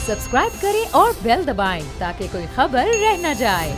Subscribe करें और bell दबाएं ताकि कोई खबर रह न जाए।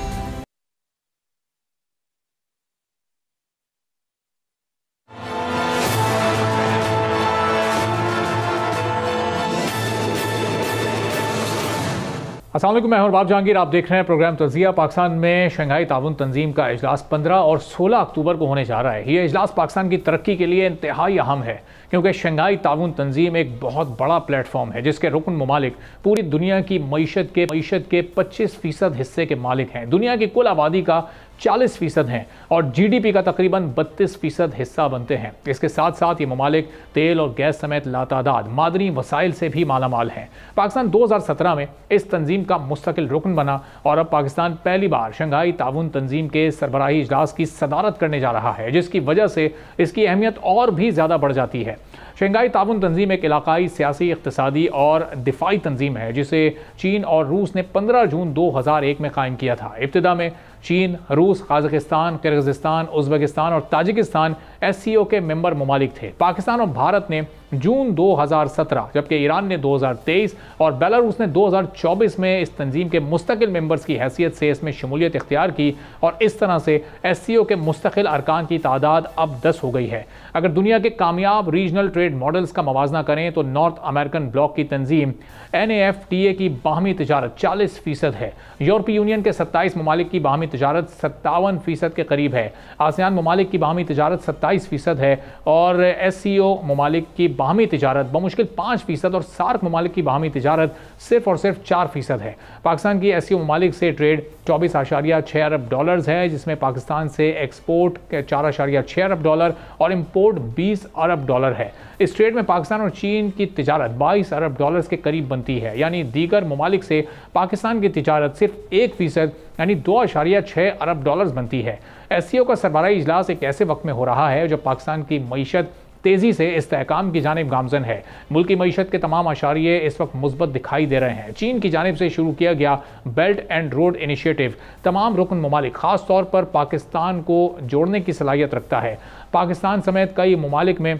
अस्सलाम वालेकुम, मैं हूं बाब जहांगीर। आप देख रहे हैं प्रोग्राम तज़किया। पाकिस्तान में शंघाई ताउन तंजीम का इजलास 15 और 16 अक्टूबर को होने जा रहा है। ये इजलास पाकिस्तान की तरक्की के लिए इंतहाई अहम है क्योंकि शंघाई ताउन तंजीम एक बहुत बड़ा प्लेटफॉर्म है जिसके रुकन ममालिक पूरी दुनिया की मईशत के 25% हिस्से के मालिक हैं। दुनिया की कुल आबादी का 40% हैं और GDP का तकरीबन 32% हिस्सा बनते हैं। इसके साथ साथ ये ममालिक तेल और गैस समेत लातादाद मादनी वसाइल से भी मालामाल हैं। पाकिस्तान 2017 में इस तंजीम का मुस्तकिल रुकन बना और अब पाकिस्तान पहली बार शंघाई ताउन तंजीम के सरबराही इजलास की सदारत करने जा रहा है, जिसकी वजह से इसकी अहमियत और भी ज़्यादा बढ़ जाती है। शंघाई ताउन तंजीम एक इलाकाई सियासी, इक़्तिसादी और दिफाई तंजीम है जिसे चीन और रूस ने 15 जून 2001 में कायम किया था। इब्तिदा में चीन, रूस, काज़ाकिस्तान, किर्गिज़स्तान, उज़्बेकिस्तान और ताजिकिस्तान SCO के मेंबर ममालिक थे। पाकिस्तान और भारत ने जून 2017 जबकि ईरान ने 2023 और बेलारूस ने 2024 में इस तंजीम के मुस्तकिल मेंबर्स की हैसियत से इसमें शमूलियत इख्तियार की और इस तरह से SCO के मुस्तकिल अरकान की तादाद अब 10 हो गई है। अगर दुनिया के कामयाब रीजनल ट्रेड मॉडल्स का मवाजना करें तो नॉर्थ अमेरिकन ब्लॉक की तंजीम NAFTA की बाहमी तिजारत 40% है। यूरोपीय यूनियन के 27 ममालिक की बाहमी तिजारत 57% के करीब है। आसियान ममालिक की बाहमी तिजारत 27% है और SCO ममालिक की बाहमी तिजारत बमुश्किल 5% और सार्क ममालिक की बाहमी तिजारत सिर्फ और सिर्फ 4% है। पाकिस्तान की SCO ममालिक से ट्रेड 24.6 अरब डॉलर्स है, जिसमें पाकिस्तान से एक्सपोर्ट 4.6 अरब डॉलर और इंपोर्ट 20 अरब डॉलर है। इस ट्रेड में पाकिस्तान और चीन की तिजारत 22 अरब डॉलर्स के करीब बनती है, यानी दीगर ममालिक से पाकिस्तान की तिजारत सिर्फ 1% यानी 2.6 अरब डॉलर्स बनती है। SCO का सरबराही इजलास एक ऐसे वक्त में हो रहा है जब पाकिस्तान की मईशत तेज़ी से इस्तेहकाम की जानिब गामजन है। मुल्क की मईशत के तमाम आशारिये इस वक्त मुस्बत दिखाई दे रहे हैं। चीन की जानिब से शुरू किया गया बेल्ट एंड रोड इनिशिएटिव तमाम रुकन ममालिक ख़ास तौर पर पाकिस्तान को जोड़ने की सलाहियत रखता है। पाकिस्तान समेत कई ममालिक में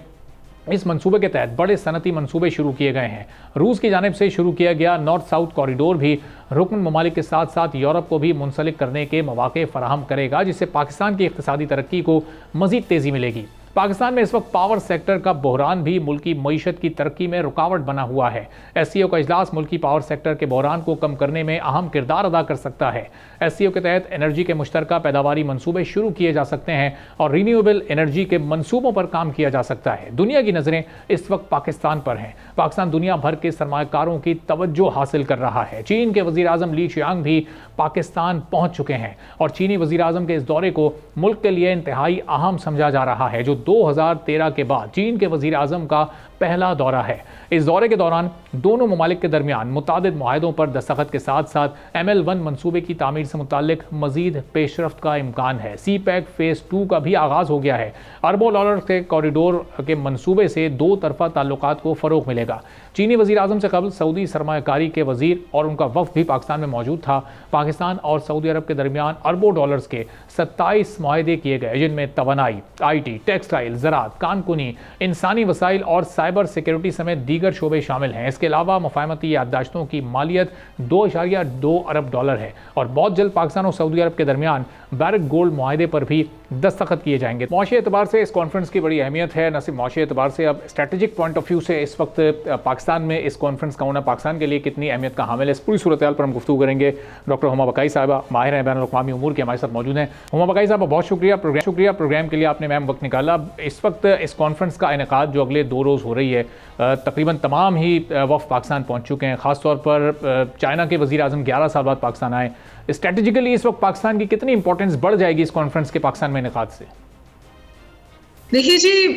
इस मंसूबे के तहत बड़े सनती मंसूबे शुरू किए गए हैं। रूस की जानिब से शुरू किया गया नॉर्थ साउथ कॉरिडोर भी रुकन ममालिक के साथ साथ यूरोप को भी मुंसलिक करने के मौके फराहम करेगा, जिससे पाकिस्तान की इक़्तिसादी तरक्की को मज़ीद तेज़ी मिलेगी। पाकिस्तान में इस वक्त पावर सेक्टर का बहरान भी मुल्क की मईशत की तरक्की में रुकावट बना हुआ है। SCO का इजलास मुल्क की पावर सेक्टर के बहरान को कम करने में अहम किरदार अदा कर सकता है। SCO के तहत एनर्जी के मुश्तरका पैदावारी मंसूबे शुरू किए जा सकते हैं और रीन्यूएबल एनर्जी के मंसूबों पर काम किया जा सकता है। दुनिया की नज़रें इस वक्त पाकिस्तान पर हैं। पाकिस्तान दुनिया भर के सरमायाकारों की तवज्जो हासिल कर रहा है। चीन के वज़ीर आज़म ली शियांग भी पाकिस्तान पहुँच चुके हैं और चीनी वज़ीर आज़म के इस दौरे को मुल्क के लिए इंतहाई अहम समझा जा रहा है, जो 2013 के बाद चीन के वज़ीर आज़म का पहला दौरा है। इस दौरे के दौरान दोनों ममालिक के दरमियान मुतादिद मुआहदों पर दस्तखत के साथ साथ ML1 मंसूबे की तामीर से मुताल्लिक मज़ीद पेशरफ्त का इम्कान है। CPEC फ़ेज़ 2 का भी आगाज़ हो गया है। अरबों डॉलर के कॉरिडोर के मंसूबे से दो तरफ़ा ताल्लुकात को फ़रोग़ मिलेगा। चीनी वज़ीर आज़म से कबल सऊदी सरमायाकारी के वज़ीर और उनका वफ़द भी पाकिस्तान में मौजूद था। पाकिस्तान और सऊदी अरब के दरमियान अरबों डॉलर्स के 27 मुआहदे किए गए, जिनमें तवानाई, IT, टेक्सटाइल, ज़राअत, कानकुनी, इंसानी वसाइल और साइबर सिक्योरिटी समेत दीगर शोबे शामिल हैं। इसके अलावा मुफ़ाहमती याददाश्तों की मालियत 2.2 अरब डॉलर है और बहुत जल्द पाकिस्तान और सऊदी अरब के दरमियान बैरक गोल्ड मुआहदे पर भी दस्तखत किए जाएंगे। मौशी एतबार से इस कॉन्फ्रेंस की बड़ी अहमियत है, न सिर्फ मौशी एतबार से, अब स्ट्रेटेजिक पॉइंट ऑफ व्यू से इस वक्त पाकिस्तान में इस कॉन्फ्रेंस का होना पाकिस्तान के लिए कितनी अहमियत का हामिल है, इस पूरी सूरत हाल पर हम गुफ्तगू करेंगे। डॉक्टर हुमा बकाई साहिबा माहिर हैं बैनुल-अक़वामी उमूर के, हमारे साथ मौजूद हैं। हुमा बकाई साहबा, बहुत शुक्रिया प्रोग्राम के लिए आपने मैम वक्त निकाला। इस वक्त इस कॉन्फ्रेंस का इनेकाद जो अगले 2 रोज़ हो रही है, तकरीबन तमाम ही वफ़द पाकिस्तान पहुँच चुके हैं। ख़ास तौर पर चाइना के वज़ीर आज़म 11 साल बाद पाकिस्तान आए। स्ट्रेटेजिकली इस वक्त पाकिस्तान की कितनी इंपॉर्टेंस बढ़ जाएगी इस कॉन्फ्रेंस के पाकिस्तान में इनेकाद से? देखिए जी,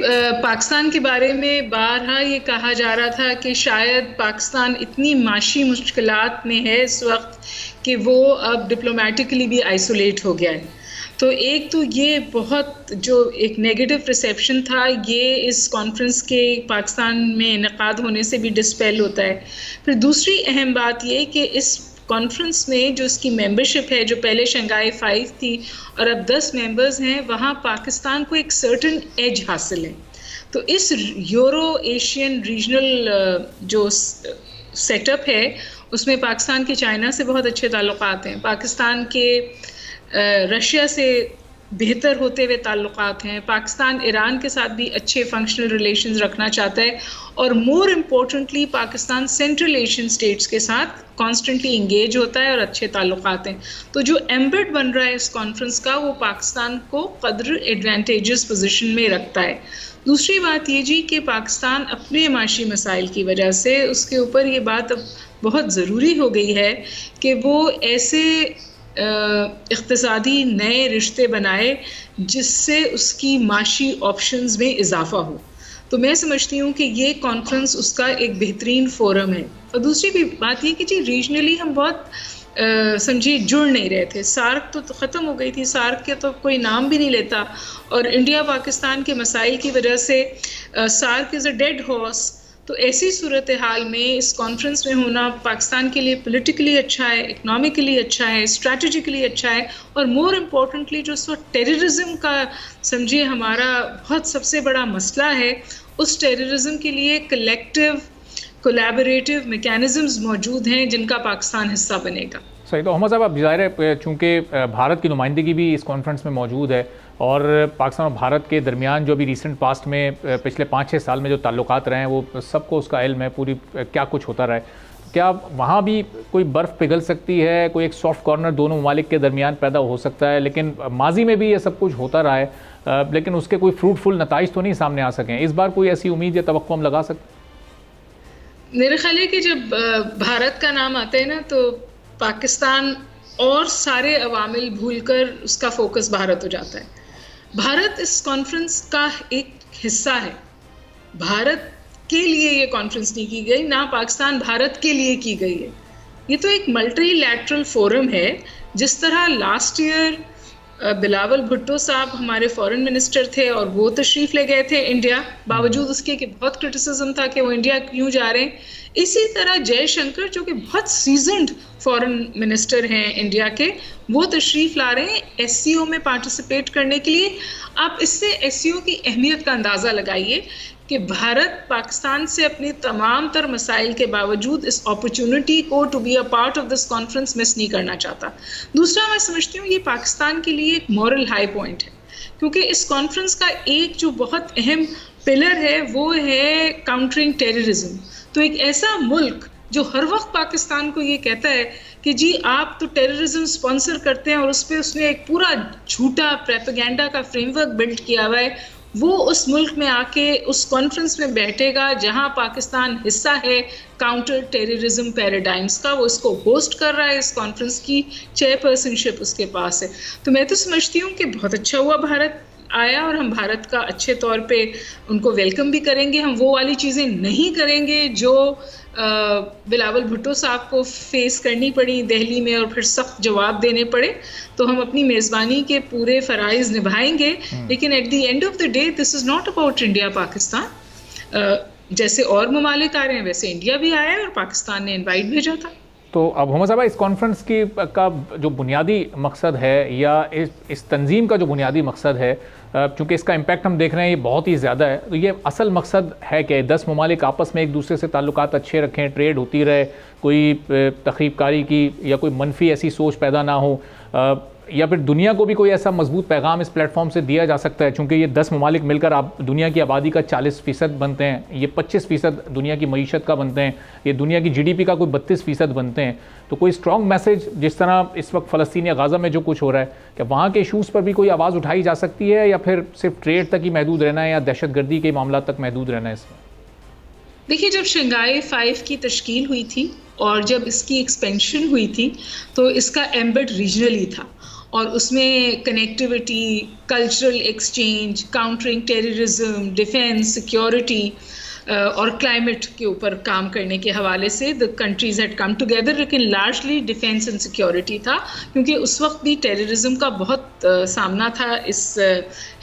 पाकिस्तान के बारे में बारहा ये कहा जा रहा था कि शायद पाकिस्तान इतनी माशी मुश्किलात में है इस वक्त कि वो अब डिप्लोमेटिकली भी आइसोलेट हो गया है। तो एक तो ये बहुत जो एक नेगेटिव रिसेप्शन था, ये इस कॉन्फ्रेंस के पाकिस्तान में इनेकाद होने से भी डिस्पेल होता है। फिर दूसरी अहम बात ये कि इस कॉन्फ्रेंस में जो इसकी मेंबरशिप है, जो पहले शंघाई 5 थी और अब 10 मेंबर्स हैं, वहाँ पाकिस्तान को एक सर्टेन एज हासिल है। तो इस यूरो एशियन रीजनल जो सेटअप है उसमें पाकिस्तान के चाइना से बहुत अच्छे ताल्लुकात हैं, पाकिस्तान के रशिया से बेहतर होते हुए ताल्लुकात हैं, पाकिस्तान ईरान के साथ भी अच्छे फंक्शनल रिलेशंस रखना चाहता है, और more importantly Pakistan central Asian states के साथ कॉन्स्टेंटली इंगेज होता है और अच्छे ताल्लुकात हैं। तो जो एम्बेड बन रहा है इस कॉन्फ्रेंस का, वो पाकिस्तान को कदर एडवांटेजेस पोजीशन में रखता है। दूसरी बात ये जी कि पाकिस्तान अपने माशी मसाइल की वजह से, उसके ऊपर ये बात अब बहुत ज़रूरी हो गई है कि वो ऐसे इक़्तिसादी नए रिश्ते बनाए जिससे उसकी माशी ऑप्शंस में इजाफा हो। तो मैं समझती हूँ कि ये कॉन्फ्रेंस उसका एक बेहतरीन फोरम है। और दूसरी भी बात ये कि जी रीजनली हम बहुत समझिए जुड़ नहीं रहे थे। सार्क तो ख़त्म हो गई थी, सार्क के तो कोई नाम भी नहीं लेता, और इंडिया पाकिस्तान के मसाइल की वजह से SAARC is a dead horse. तो ऐसी सूरत हाल में इस कॉन्फ्रेंस में होना पाकिस्तान के लिए पॉलिटिकली अच्छा है, इकनॉमिकली अच्छा है, स्ट्रैटेजिकली अच्छा है, और मोर इम्पोर्टेंटली जो इस वक्त टेररिज्म का समझिए हमारा बहुत सबसे बड़ा मसला है, उस टेररिज्म के लिए कलेक्टिव कोलैबोरेटिव मैकेनिज़म्स मौजूद हैं जिनका पाकिस्तान हिस्सा बनेगा। सही। तो अहमद साहब, अब ज़ाहिर है चूँकि भारत की नुमाइंदगी भी इस कॉन्फ्रेंस में मौजूद है, और पाकिस्तान और भारत के दरमियान जो भी रिसेंट पास्ट में पिछले 5-6 साल में जो ताल्लुकात रहे हैं, वो सबको उसका इल्म है पूरी क्या कुछ होता रहा है। क्या वहाँ भी कोई बर्फ़ पिघल सकती है, कोई एक सॉफ्ट कॉर्नर दोनों ममालिक के दरमियान पैदा हो सकता है? लेकिन माजी में भी ये सब कुछ होता रहा है, लेकिन उसके कोई फ्रूटफुल नताइज तो नहीं सामने आ सके। इस बार कोई ऐसी उम्मीद या तवक्को हम लगा सकते? मेरा ख्याल है कि जब भारत का नाम आता है ना, तो पाकिस्तान और सारे अवामिल भूलकर उसका फोकस भारत हो जाता है। भारत इस कॉन्फ्रेंस का एक हिस्सा है। भारत के लिए ये कॉन्फ्रेंस नहीं की गई, ना पाकिस्तान भारत के लिए की गई है। ये तो एक मल्टीलैटरल फोरम है। जिस तरह लास्ट ईयर बिलावल भुट्टो साहब हमारे फॉरेन मिनिस्टर थे और वो तशरीफ़ ले गए थे इंडिया, बावजूद उसके कि बहुत क्रिटिसिज्म था कि वो इंडिया क्यों जा रहे हैं। इसी तरह जयशंकर, जो कि बहुत सीजन्ड फॉरेन मिनिस्टर हैं इंडिया के, वो तशरीफ़ ला रहे हैं एससीओ में पार्टिसिपेट करने के लिए। आप इससे एससीओ की अहमियत का अंदाज़ा लगाइए कि भारत पाकिस्तान से अपने तमाम तर मसाइल के बावजूद इस अपॉर्चुनिटी को to be a part of this conference miss नहीं करना चाहता। दूसरा, मैं समझती हूँ ये पाकिस्तान के लिए एक मॉरल हाई पॉइंट है, क्योंकि इस कॉन्फ्रेंस का एक जो बहुत अहम पिलर है वो है काउंटरिंग टेररिज्म। तो एक ऐसा मुल्क जो हर वक्त पाकिस्तान को ये कहता है कि जी आप तो टेररिज्म स्पॉन्सर करते हैं, और उस पर उसने एक पूरा झूठा प्रोपेगेंडा का फ्रेमवर्क बिल्ड किया हुआ है, वो उस मुल्क में आके उस कॉन्फ्रेंस में बैठेगा जहां पाकिस्तान हिस्सा है काउंटर टेररिज्म पैराडाइम्स का। वो इसको होस्ट कर रहा है, इस कॉन्फ्रेंस की चेयरपर्सनशिप उसके पास है। तो मैं तो समझती हूँ कि बहुत अच्छा हुआ भारत आया, और हम भारत का अच्छे तौर पे उनको वेलकम भी करेंगे। हम वो वाली चीज़ें नहीं करेंगे जो बिलावल भुट्टो साहब को फेस करनी पड़ी दिल्ली में और फिर सख्त जवाब देने पड़े। तो हम अपनी मेज़बानी के पूरे फ़राइज़ निभाएंगे, लेकिन eight the end of the day this is not about India Pakistan. जैसे और ममालिक आ रहे हैं वैसे इंडिया भी आया है, और पाकिस्तान ने इनवाइट भेजा था। तो अब मोहम्मद साहब, इस कॉन्फ्रेंस की का जो बुनियादी मकसद है, या इस तंजीम का जो बुनियादी मकसद है, चूँकि इसका इम्पैक्ट हम देख रहे हैं ये बहुत ही ज़्यादा है, तो ये असल मकसद है कि 10 ममालिक आपस में एक दूसरे से ताल्लुकात अच्छे रखें, ट्रेड होती रहे, कोई तखरीबकारी की या कोई मनफी ऐसी सोच पैदा ना हो, या फिर दुनिया को भी कोई ऐसा मजबूत पैगाम इस प्लेटफॉर्म से दिया जा सकता है? चूँकि ये 10 ममालिक मिलकर आप दुनिया की आबादी का 40% बनते हैं, ये 25% दुनिया की मईशत का बनते हैं, ये दुनिया की GDP का कोई 32% बनते हैं। तो कोई स्ट्रॉन्ग मैसेज, जिस तरह इस वक्त फ़लस्तीन या गाज़ा में जो कुछ हो रहा है, क्या वहाँ के इशूज़ पर भी कोई आवाज़ उठाई जा सकती है, या फिर सिर्फ ट्रेड तक ही महदूद रहना है, या दहशतगर्दी के मामला तक महदूद रहना है इसमें? देखिए, जब शंघाई 5 की तश्कील हुई थी और जब इसकी एक्सपेंशन हुई थी, तो इसका एम्बेड रीजनली था, और उसमें connectivity, cultural exchange, countering terrorism, defence, security और क्लाइमेट के ऊपर काम करने के हवाले से the countries had come together. लेकिन लार्जली डिफेंस एंड सिक्योरिटी था, क्योंकि उस वक्त भी टेररिज्म का बहुत सामना था इस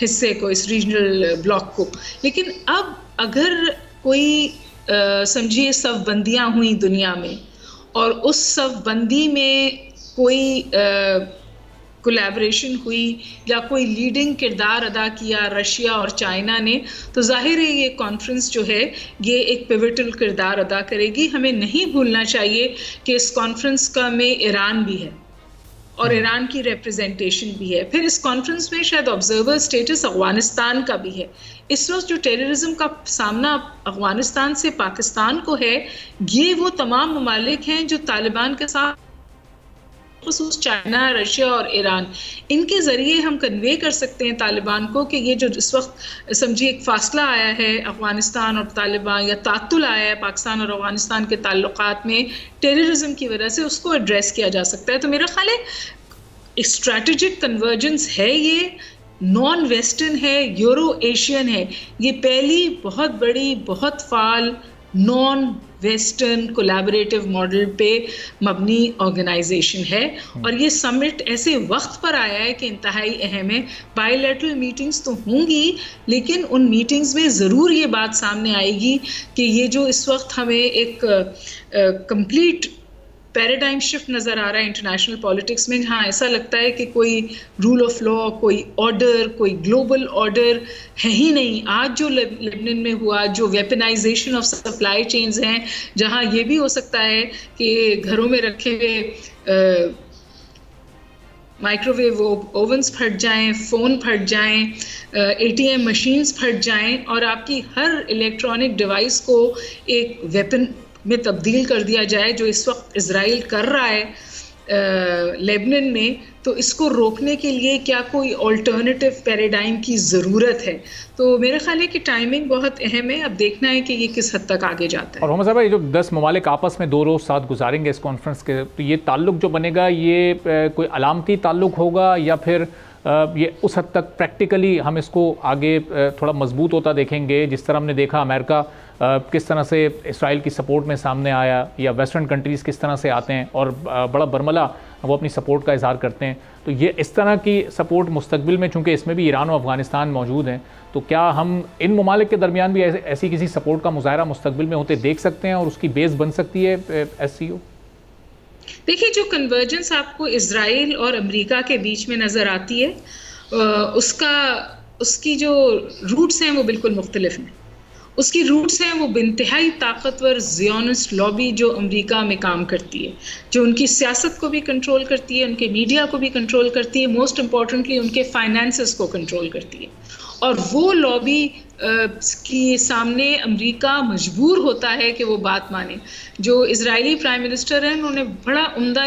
हिस्से को, इस रीजनल ब्लॉक को। लेकिन अब अगर कोई समझिए सफ़बंदियाँ हुई दुनिया में, और उस सफ़बंदी में कोई कोलैबोरेशन हुई या कोई लीडिंग किरदार अदा किया रशिया और चाइना ने, तो जाहिर है ये कॉन्फ्रेंस जो है ये एक पिवटल किरदार अदा करेगी। हमें नहीं भूलना चाहिए कि इस कॉन्फ्रेंस का में ईरान भी है और ईरान की रिप्रेजेंटेशन भी है। फिर इस कॉन्फ्रेंस में शायद ऑब्जर्वर स्टेटस अफगानिस्तान का भी है। इस वक्त जो टेररिज्म का सामना अफगानिस्तान से पाकिस्तान को है, ये वो तमाम ममालिक हैं जो तालिबान के साथ खुसूस चाइना, रशिया और ईरान, इनके ज़रिए हम कन्वे कर सकते हैं तालिबान को कि ये जो इस वक्त समझिए एक फासला आया है अफ़गानिस्तान और तालिबान, या तातुल आया है पाकिस्तान और अफ़गानिस्तान के ताल्लुकात में टेररिज्म की वजह से, उसको एड्रेस किया जा सकता है। तो मेरा ख्याल है स्ट्रैटेजिक कन्वर्जेंस है, ये नॉन वेस्टर्न है, यूरो एशियन है, ये पहली बहुत बड़ी बहुत फाल नॉन वेस्टर्न कोलैबोरेटिव मॉडल पे मबनी ऑर्गेनाइजेशन है। और ये समिट ऐसे वक्त पर आया है कि इंतहाई अहम है। बायलैटरल मीटिंग्स तो होंगी, लेकिन उन मीटिंग्स में ज़रूर ये बात सामने आएगी कि ये जो इस वक्त हमें एक कंप्लीट पैराडाइम शिफ्ट नज़र आ रहा है इंटरनेशनल पॉलिटिक्स में, जहाँ ऐसा लगता है कि कोई रूल ऑफ लॉ, कोई ऑर्डर, कोई ग्लोबल ऑर्डर है ही नहीं। आज जो लेबनान में हुआ, जो वेपनाइजेशन ऑफ सप्लाई चेन्स हैं, जहाँ ये भी हो सकता है कि घरों में रखे हुए माइक्रोवेव ओवन्स फट जाएं, फ़ोन फट जाएं, ATM मशीन्स फट जाएं और आपकी हर इलेक्ट्रॉनिक डिवाइस को एक वेपन में तब्दील कर दिया जाए, जो इस वक्त इजराइल कर रहा है लेबनान में। तो इसको रोकने के लिए क्या कोई अल्टरनेटिव पैराडाइम की ज़रूरत है? तो मेरा ख्याल है कि टाइमिंग बहुत अहम है। अब देखना है कि ये किस हद तक आगे जाता है। और मोहम्मद साहब, ये जो 10 ममालिक आपस में 2 रोज़ साथ गुजारेंगे इस कॉन्फ्रेंस के, तो ये ताल्लुक जो बनेगा ये कोई अलामती ताल्लुक होगा या फिर ये उस हद तक प्रैक्टिकली हम इसको आगे थोड़ा मजबूत होता देखेंगे, जिस तरह हमने देखा अमेरिका किस तरह से इसराइल की सपोर्ट में सामने आया, या वेस्टर्न कंट्रीज़ किस तरह से आते हैं और बड़ा बरमला वो अपनी सपोर्ट का इजहार करते हैं। तो ये इस तरह की सपोर्ट मुस्तकबिल में, चूँकि इसमें भी ईरान और अफगानिस्तान मौजूद हैं, तो क्या हम इन ममालिक के दरमियान भी ऐसी किसी सपोर्ट का मुजाहरा मुस्तकबिल में होते देख सकते हैं और उसकी बेस बन सकती है SCO? देखिए, जो कन्वर्जेंस आपको इजराइल और अमेरिका के बीच में नज़र आती है, उसकी जो रूट्स हैं वो बिल्कुल मुख्तलिफ हैं। उसकी रूट्स हैं वो बेइंतहाई ताकतवर ज़ियोनिस्ट लॉबी जो अमेरिका में काम करती है, जो उनकी सियासत को भी कंट्रोल करती है, उनके मीडिया को भी कंट्रोल करती है, मोस्ट इम्पॉर्टेंटली उनके फाइनेंसेस को कंट्रोल करती है। और वो लॉबी के सामने अमेरिका मजबूर होता है कि वो बात माने। जो इजरायली प्राइम मिनिस्टर हैं, उन्होंने बड़ा उम्दा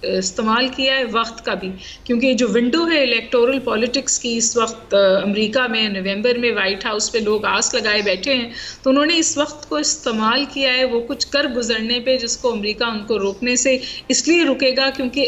इस्तेमाल किया है वक्त का भी, क्योंकि जो विंडो है इलेक्टोरल पॉलिटिक्स की इस वक्त अमेरिका में, नवंबर में वाइट हाउस पे लोग आस लगाए बैठे हैं, तो उन्होंने इस वक्त को इस्तेमाल किया है वो कुछ कर गुजरने पे, जिसको अमेरिका उनको रोकने से इसलिए रुकेगा क्योंकि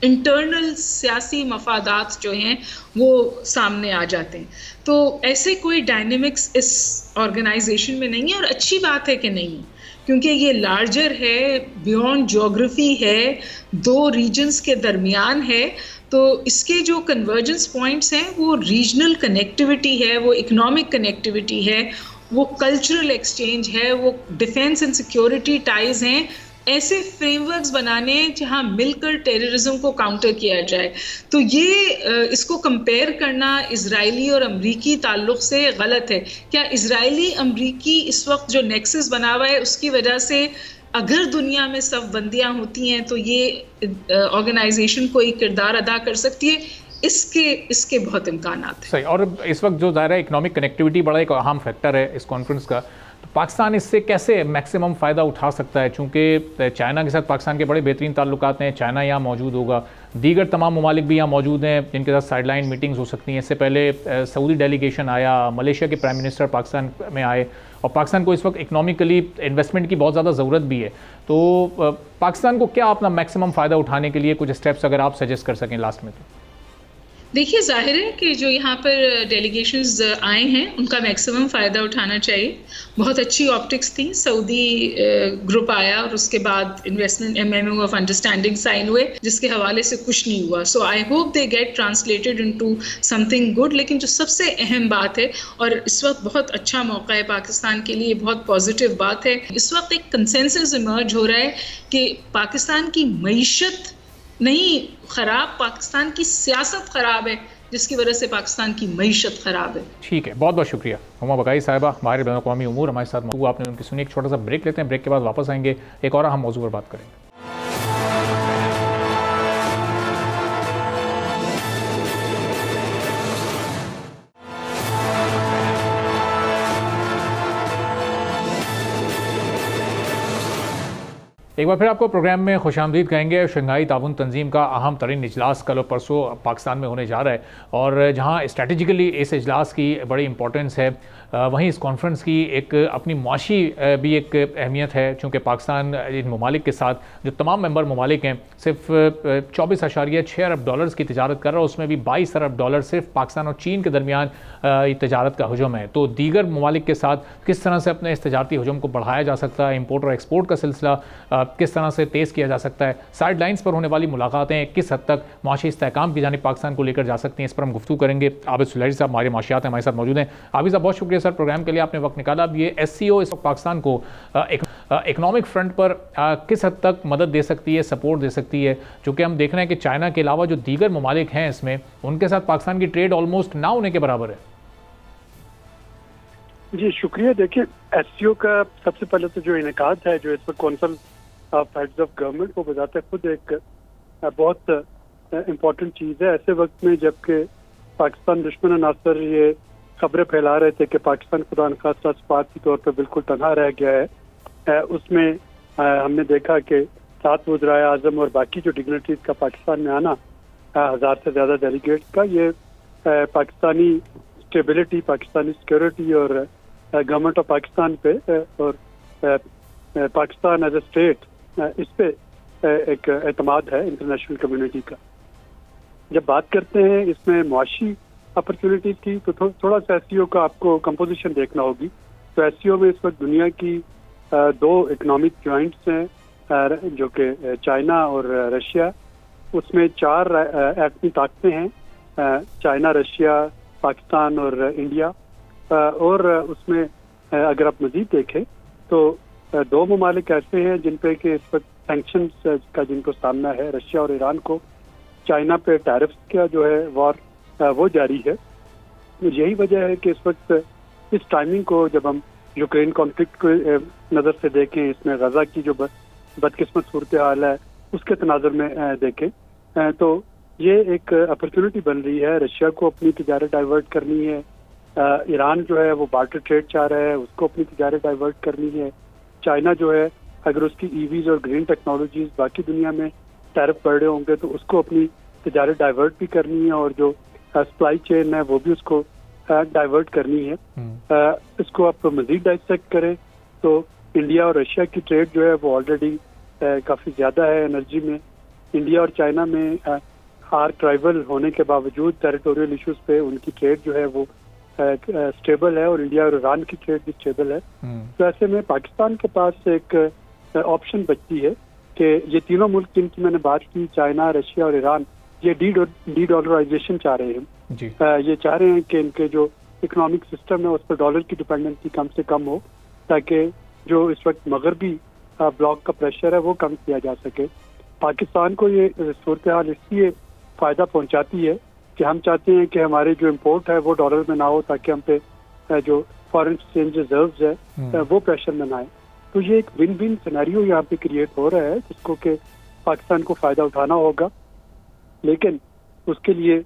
इंटरनल सियासी मफादात जो हैं वो सामने आ जाते हैं। तो ऐसे कोई डायनेमिक्स इस ऑर्गेनाइजेशन में नहीं है, और अच्छी बात है कि नहीं है, क्योंकि ये लार्जर है, बियॉन्ड ज्योग्राफी है, 2 रीजन्स के दरमियान है। तो इसके जो कन्वर्जेंस पॉइंट्स हैं वो रीजनल कनेक्टिविटी है, वो इकोनॉमिक कनेक्टिविटी है, वो कल्चरल एक्सचेंज है, वो डिफेंस एंड सिक्योरिटी टाइज हैं। ऐसे फ्रेमवर्क्स बनाने जहां मिलकर टेररिज्म को काउंटर किया जाए। तो ये इसको कंपेयर करना इजरायली और अमरीकी ताल्लुक से गलत है। क्या इजरायली अमरीकी इस वक्त जो नेक्सस बना हुआ है उसकी वजह से अगर दुनिया में सब बंदियां होती हैं तो ये ऑर्गेनाइजेशन कोई किरदार अदा कर सकती है? इसके बहुत इम्कान हैं। सही। और इस वक्त जो ज़ाहिर है इकोनॉमिक कनेक्टिविटी बड़ा एक अहम फैक्टर है इस कॉन्फ्रेंस का, तो पाकिस्तान इससे कैसे मैक्सिमम फ़ायदा उठा सकता है? चूँकि चाइना के साथ पाकिस्तान के बड़े बेहतरीन ताल्लुकात हैं, चाइना यहाँ मौजूद होगा, दीगर तमाम ममालिक भी यहाँ मौजूद हैं जिनके साथ साइडलाइन मीटिंग्स हो सकती हैं। इससे पहले सऊदी डेलीगेशन आया, मलेशिया के प्राइम मिनिस्टर पाकिस्तान में आए, और पाकिस्तान को इस वक्त इकनॉमिकली इन्वेस्टमेंट की बहुत ज़्यादा ज़रूरत भी है। तो पाकिस्तान को क्या अपना मैक्सिमम फ़ायदा उठाने के लिए कुछ स्टेप्स अगर आप सजेस्ट कर सकें लास्ट में? तो देखिए, जाहिर है कि जो यहाँ पर डेलीगेशंस आए हैं उनका मैक्सिमम फ़ायदा उठाना चाहिए। बहुत अच्छी ऑप्टिक्स थी, सऊदी ग्रुप आया और उसके बाद investment MMO of understanding sign हुए, जिसके हवाले से कुछ नहीं हुआ। So I hope they get translated into something good. लेकिन जो सबसे अहम बात है, और इस वक्त बहुत अच्छा मौका है पाकिस्तान के लिए, बहुत पॉजिटिव बात है, इस वक्त एक कंसेंसस इमर्ज हो रहा है कि पाकिस्तान की मईशत नहीं ख़राब, पाकिस्तान की सियासत ख़राब है जिसकी वजह से पाकिस्तान की मईशत ख़राब है। ठीक है, बहुत बहुत शुक्रिया हुमा बकाई साहिबा, माहिर बैनुल-अक़वामी उमूर हमारे साथ मौजूद। आपने उनकी सुनी। एक छोटा सा ब्रेक लेते हैं, ब्रेक के बाद वापस आएंगे, एक और अहम मौजू पर बात करेंगे। एक बार फिर आपको प्रोग्राम में खुशामदीद कहेंगे। शंघाई ताउन तंजीम का अहम तरीन इजलास कल और परसों पाकिस्तान में होने जा रहा है, और जहां स्ट्रेटजिकली इस इजलास की बड़ी इंपॉर्टेंस है, वहीं इस कॉन्फ्रेंस की एक अपनी मुआशी भी एक अहमियत है, चूँकि पाकिस्तान इन ममालिक के साथ जो तमाम मेंबर ममालिक हैं सिर्फ 24.6 अरब डॉलर्स की तजारत कर रहा है, उसमें भी 22 अरब डॉलर सिर्फ पाकिस्तान और चीन के दरमियान तजारत का हजम है। तो दीगर ममालिक के साथ किस तरह से अपने इस तजारती हजम को बढ़ाया जा सकता है, इम्पोर्ट और एक्सपोर्ट का सिलसिला किस तरह से तेज़ किया जा सकता है, साइड लाइन्स पर होने वाली मुलाकातें किस हद तक माशी इस्तेहकाम की जानिब पाकिस्तान को लेकर जा सकती हैं, इस पर हम गुफ्तगू करेंगे। आबिद सुलैरी साहब हमारे माशियात हमारे साथ मौजूद हैं। आबिद साहब बहुत शुक्रिया सर, प्रोग्राम के लिए आपने वक्त निकाला। अब ये SCO इस वक्त पाकिस्तान को इकनॉमिक फ्रंट पर किस हद तक मदद दे सकती है, सपोर्ट दे सकती है, चूँकि हम देख रहे हैं कि चाइना के अलावा जो दीगर ममालिक हैं इसमें, उनके साथ पाकिस्तान की ट्रेड ऑलमोस्ट ना होने के बराबर है। जी शुक्रिया। देखिए SCO का सबसे पहले तो जो इनेकाद है, जो इस पर council of heads of government को बताता है, खुद एक बहुत इम्पोर्टेंट चीज़ है ऐसे वक्त में जबकि पाकिस्तान दुश्मन अनासर ये खबरें फैला रहे थे कि पाकिस्तान खुदा न खास्ता सफारती तौर पर बिल्कुल तनहा रह गया है। उसमें हमने देखा कि 7 वज़राए आज़म और बाकी जो डिग्निटीज का पाकिस्तान में आना, 1000 से ज़्यादा डेलीगेट का, ये पाकिस्तानी स्टेबिलिटी, पाकिस्तानी सिक्योरिटी और गवर्नमेंट ऑफ पाकिस्तान पे और पाकिस्तान एज ए स्टेट इस पे एक एतमाद है इंटरनेशनल कम्युनिटी का। जब बात करते हैं इसमें मुआशी अपॉर्चुनिटीज की, तो थोड़ा सा SCO का आपको कंपोजिशन देखना होगी। तो SCO में इस वक्त दुनिया की 2 इकोनॉमिक जॉइंट्स हैं, जो कि चाइना और रशिया। उसमें 4 एटमी ताकतें हैं, चाइना, रशिया, पाकिस्तान और इंडिया। और उसमें अगर आप मजीद देखें तो 2 ममालिक ऐसे हैं जिन पे कि इस वक्त सैंक्शंस का जिनको सामना है, रशिया और ईरान को। चाइना पे टैरिफ्स का जो है वॉर वो जारी है। यही वजह है कि इस वक्त इस टाइमिंग को जब हम यूक्रेन कॉन्फ्लिक्ट को नज़र से देखें, इसमें गजा की जो बदकिस्मत सूरत हाल है उसके तनाजुर में देखें, तो ये एक अपॉर्चुनिटी बन रही है। रशिया को अपनी तिजारत डाइवर्ट करनी है, ईरान जो है वो बार्टर ट्रेड चाह रहा है, उसको अपनी तिजारत डाइवर्ट करनी है। चाइना जो है अगर उसकी EVs और ग्रीन टेक्नोलॉजीज बाकी दुनिया में टैरिफ बढ़ रहे होंगे तो उसको अपनी तिजारत डाइवर्ट भी करनी है, और जो सप्लाई चेन है वो भी उसको डाइवर्ट करनी है। इसको आप मजीद डाइसेक्ट करें तो इंडिया और रशिया की ट्रेड जो है वो ऑलरेडी काफ़ी ज़्यादा है एनर्जी में। इंडिया और चाइना में आर्क राइवल होने के बावजूद टेरिटोरियल इश्यूज पे उनकी ट्रेड जो है वो स्टेबल है, और इंडिया और ईरान की ट्रेड भी स्टेबल है। तो ऐसे में पाकिस्तान के पास एक ऑप्शन बचती है कि ये तीनों मुल्क जिनकी मैंने बात की, चाइना, रशिया और ईरान, ये डी डॉलराइजेशन चाह रहे हैं। ये चाह रहे हैं कि इनके जो इकोनॉमिक सिस्टम है उस पर डॉलर की डिपेंडेंसी कम से कम हो, ताकि जो इस वक्त मगरबी ब्लॉक का प्रेशर है वो कम किया जा सके। पाकिस्तान को ये सूरत हाल इसलिए फ़ायदा पहुंचाती है कि हम चाहते हैं कि हमारे जो इम्पोर्ट है वो डॉलर में ना हो, ताकि हम पे जो फॉरेन एक्सचेंज रिजर्व्स है वो प्रेशर में ना आए। तो ये एक विन विन सिनेरियो यहाँ पे क्रिएट हो रहा है जिसको कि पाकिस्तान को फ़ायदा उठाना होगा, लेकिन उसके लिए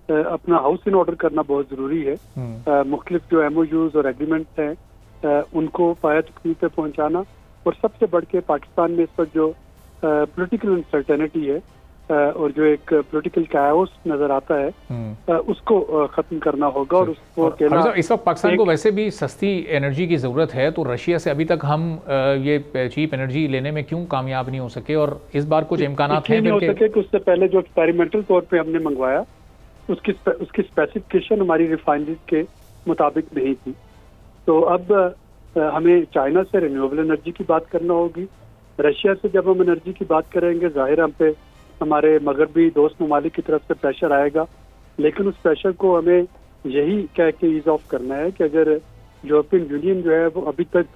अपना हाउस इन ऑर्डर करना बहुत ज़रूरी है। मुख्तलिफ जो MOUs और एग्रीमेंट्स हैं उनको पाया तकमील पे पहुँचाना, और सबसे बढ़ के पाकिस्तान में इस वक्त जो पॉलिटिकल अनसर्टेनिटी है और जो एक पॉलिटिकल काओस नजर आता है उसको खत्म करना होगा। और उसको इस वक्त पाकिस्तान को वैसे भी सस्ती एनर्जी की ज़रूरत है, तो रशिया से अभी तक हम ये चीप एनर्जी लेने में क्यों कामयाब नहीं हो सके, और इस बार कुछ इम्कानात हैं नहीं हो सके कि उससे पहले जो एक्सपेरिमेंटल तौर पे हमने मंगवाया उसकी स्पेसिफिकेशन हमारी रिफाइनरीज के मुताबिक नहीं थी। तो अब हमें चाइना से रिन्यूएबल एनर्जी की बात करना होगी। रशिया से जब हम एनर्जी की बात करेंगे, जाहिर हम पे हमारे मगरबी दोस्त ममालिक की तरफ से प्रेशर आएगा, लेकिन उस प्रेशर को हमें यही कह के ईज ऑफ करना है कि अगर यूरोपियन यूनियन जो है वो अभी तक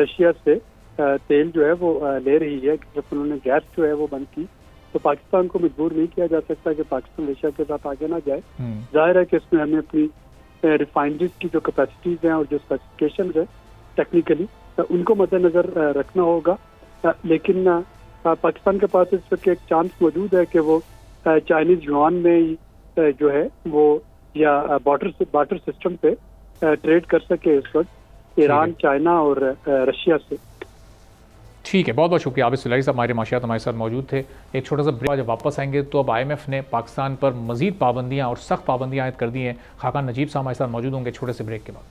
रशिया से तेल जो है वो ले रही है, जब उन्होंने गैस जो है वो बंद की, तो पाकिस्तान को मजबूर नहीं किया जा सकता कि पाकिस्तान रशिया के साथ आगे ना जाए। जाहिर है कि इसमें हमें अपनी रिफाइनरीज की जो कैपेसिटीज हैं और जो स्पेसिफिकेशन है टेक्निकली उनको मद्देनजर रखना होगा। लेकिन पाकिस्तान के पास इस वक्त एक चांस मौजूद है कि वो चाइनीज युआन में ही जो है वो या बार्टर सिस्टम पे ट्रेड कर सके इस वक्त ईरान, चाइना और रशिया से। ठीक है, बहुत बहुत शुक्रिया आबिद सुलैही साहब, हमारे माशियात हमारे साथ मौजूद थे। एक छोटा सा ब्रेक, जब वापस आएंगे तो अब IMF ने पाकिस्तान पर मजीद पाबंदियाँ और सख्त पाबंदियाँ आयद कर दी हैं। खाकान नजीब साहब हमारे साथ मौजूद होंगे छोटे से ब्रेक के बाद।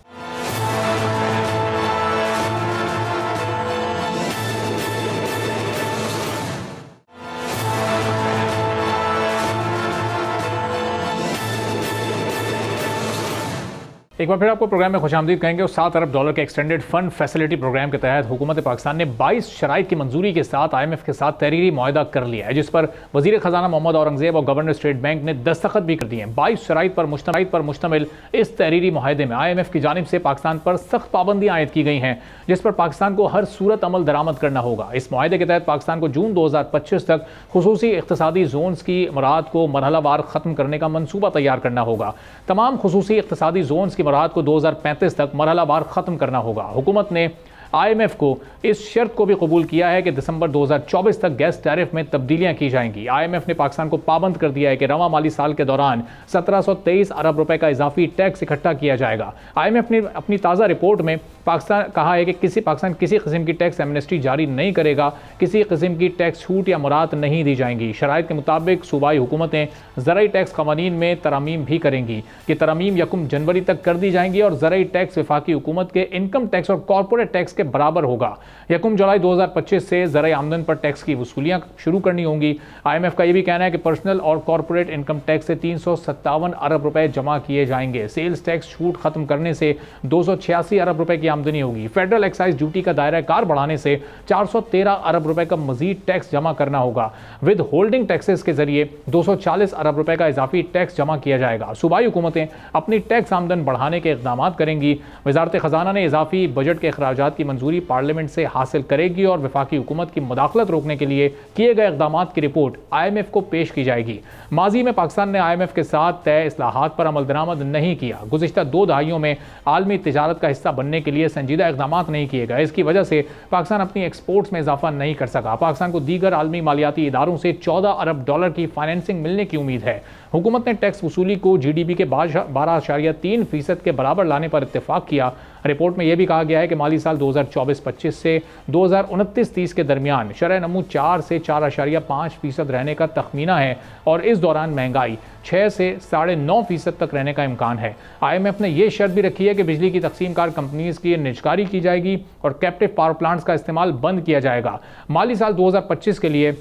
एक बार फिर आपको प्रोग्राम में खुशामदीद कहेंगे। और $7 अरब के एक्सटेंडेड फंड फैसिलिटी प्रोग्राम के तहत हुकूमत पाकिस्तान ने 22 शराइत की मंजूरी के साथ IMF के साथ तहरीरी मुआहदा कर लिया है, जिस पर वजीर खजाना मोहम्मद औरंगजेब और गवर्नर स्टेट बैंक ने दस्तखत भी कर दिए हैं। 22 शराइत पर मुश्तमिल इस तहरीरी मुआहदे में IMF की जानिब से पाकिस्तान पर सख्त पाबंदियाँ आयद की गई हैं, जिस पर पाकिस्तान को हर सूरत अमल दरामद करना होगा। इस मुआहदे के तहत पाकिस्तान को जून 2025 तक खुसूसी इख्तिसादी जोन्स की मुराद को मरहलावार ख़त्म करने का मनसूबा तैयार करना होगा। तमाम खुसूसी इख्तिसादी जोन्स की मुराद को 2035 तक मरहलावार ख़त्म करना होगा। हुकूमत ने IMF को इस शर्त को भी कबूल किया है कि दिसंबर 2024 तक गैस टैरिफ में तब्दीलियां की जाएंगी। IMF ने पाकिस्तान को पाबंद कर दिया है कि रवां माली साल के दौरान 1723 अरब रुपए का इजाफी टैक्स इकट्ठा किया जाएगा। IMF ने अपनी ताज़ा रिपोर्ट में पाकिस्तान कहा है कि पाकिस्तान किसी किस्म की टैक्स एमनेस्टी जारी नहीं करेगा, किसी किस्म की टैक्स छूट या मुराद नहीं दी जाएंगी। शराइत के मुताबिक सूबाई हुकूमतें ज़राई टैक्स कवानीन में तरमीम भी करेंगी कि तरमीम 1 जनवरी तक कर दी जाएंगी और ज़राई टैक्स वफाकी हुकूमत के इनकम टैक्स और कॉरपोरेट टैक्स के बराबर होगा। 1 जुलाई 2025 से ज़राए आमदन पर टैक्स की वसूलियां शुरू करनी होंगी। IMF का यह भी कहना है कि पर्सनल और कॉरपोरेट इनकम टैक्स से 357 अरब रुपए जमा किए जाएंगे। सेल्स टैक्स छूट खत्म करने से 286 अरब रुपए की आमदनी होगी। फेडरल एक्साइज ड्यूटी का दायरा कार बढ़ाने से 413 अरब रुपए का मजीद टैक्स जमा करना होगा। विद होल्डिंग टैक्सेस के जरिए 240 अरब रुपए का इजाफी टैक्स जमा किया जाएगा। सूबाई हुकूमतें अपनी टैक्स आमदन बढ़ाने के इक़दाम करेंगी। वजारत खजाना ने इजाफी बजट के अखराजात की मंजूरी पार्लियामेंट से हासिल करेगी और वफाकी हुकूमत की मुदाखलत रोकने के लिए किए गए इक़दाम की रिपोर्ट IMF को पेश की जाएगी। माजी में पाकिस्तान ने IMF के साथ तय इस्लाहात पर अमल दरामद नहीं किया। गुज़िश्ता 2 दहाइयों में आलमी तिजारत का हिस्सा बनने के लिए संजीदा इक़दाम नहीं किए गए। इसकी वजह से पाकिस्तान अपनी एक्सपोर्ट्स में इजाफा नहीं कर सका। पाकिस्तान को दीगर आलमी मालियाती इदारों से $14 अरब की फाइनेंसिंग मिलने की उम्मीद है। हुकूमत ने टैक्स वसूली को GDP के 12.3% के बराबर लाने पर इत्तेफाक किया। रिपोर्ट में यह भी कहा गया है कि माली साल 2024-25 से 2029-30 के दरमियान शरह नमू 4 से 4.5% रहने का तखमीना है और इस दौरान महंगाई 6 से 9.5% तक रहने का इम्कान है। IMF ने यह शर्त भी रखी है कि बिजली की तकसीम कार कंपनीज की निजकारी की जाएगी और कैप्टिव पावर प्लांट्स का इस्तेमाल बंद किया जाएगा। माली साल 2025 के लिए